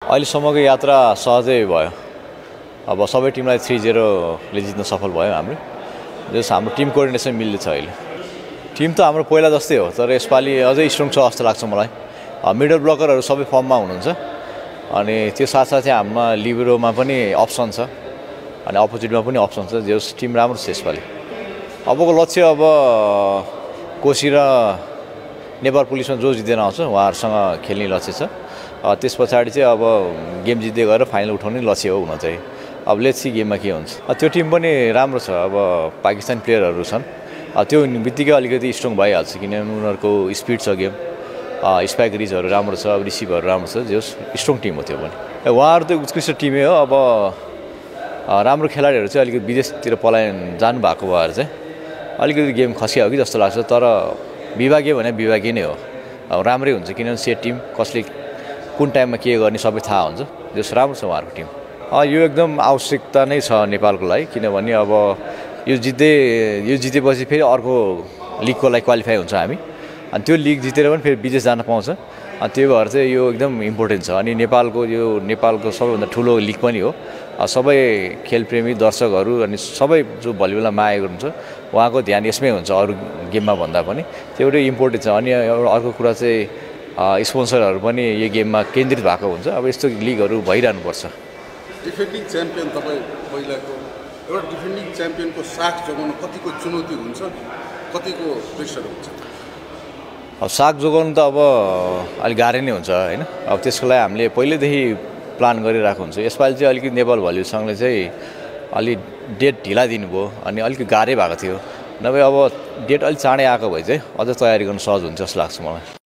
अहिलेसम्मको यात्रा सहजै भयो। अब सबै टिमलाई 3-0 ले जित्न सफल भयो हाम्रो। जस हाम्रो टिम कोअर्डिनेसन मिल्दैछ अहिले। टिम त हाम्रो पहिला जस्तै हो, तर यसपालि अझै स्ट्रङ छ जस्तो लाग्छ मलाई। मिडल ब्लकरहरू सबै फर्ममा हुनुहुन्छ अनि त्यो साथसाथै हाम्रोमा लिबरोमा पनि अप्सन छ अनि अपोजिटमा पनि अप्सन छ। जस टिम राम्रो छ यसपालि। अबको लक्ष्य अब कोशी र नेपाल पुलिसमा जो जितेर आउँछ उहाँहरूसँग खेल्ने लक्ष्य छ। त्यस पछाडि चाहिँ अब गेम जित्दै गएर फाइनल उठाउने लक्ष्य हो हुन चाहिँ। अब लेट्स सी गेममा के हुन्छ। त्यो टिम पनि राम्रो छ। अब पाकिस्तानी प्लेयरहरू छन्, त्यो बित्तिकै अलिकति स्ट्रङ भइहाल्छ किनभने उनीहरूको स्पिड छ, गेम स्पाइक रिजहरू राम्रो छ, रिसिभहरू राम्रो छ। जस स्ट्रङ टिम हो त्यो पनि। उहाँहरू त उत्कृष्ट टिमै हो। अब राम्रो खेलाडीहरू चाहिँ अलिकति विदेशतिर पलायन जानुभएको भएर चाहिँ अलिकति गेम खस्कियो कि जस्तो लाग्छ। तर विभागीय भने विभागीय नै हो। अब राम्रै हुन्छ किनभने सेट टिम कसले कुन टाइममा के गर्ने सबै थाहा हुन्छ। जस राम्रो छ उहाँहरूको टिम। यो एकदम आवश्यकता नै छ नेपालको लागि किनभने अब यो जितेपछि फेरि अर्को लिगको लागि क्वालिफाई हुन्छ हामी अनि त्यो लिग जितेर पनि फेरि विदेश जान पाउँछ। अनि त्यही भएर चाहिँ यो एकदम इम्पोर्टेन्ट छ। अनि नेपालको सबैभन्दा ठुलो लिग पनि हो। सबै खेलप्रेमी दर्शकहरू अनि सबै जो भलिबलमा माया गर्नुहुन्छ उहाँको ध्यान यसमै हुन्छ अरू गेममा भन्दा पनि। त्यो एउटा इम्पोर्टेन्ट छ। अनि एउटा अर्को कुरा चाहिँ स्पोन्सरहरू पनि यो गेममा केन्द्रित भएको हुन्छ। अब यस्तो लिगहरू भइरहनुपर्छ। डिफेन्डिङ च्याम्पियन तपाईँ पहिलाको एउटा डिफेन्डिङ च्याम्पियनको साख जोगाउन कतिको चुनौती हुन्छ, कतिको प्रेसर हुन्छ? अब साख जोगाउनु त अब अलिक गाह्रै नै हुन्छ होइन। अब त्यसको लागि हामीले पहिल्यैदेखि प्लान गरिरहेको हुन्छ। यसपालि चाहिँ अलिकति नेपाल भलिबल सङ्घले चाहिँ अलि डेट ढिला दिनुभयो अनि अलिकति गाह्रै भएको थियो। नभए अब डेट अलिक चाँडै आएको भए चाहिँ अझ तयारी गर्न सहज हुन्छ जस्तो लाग्छ मलाई।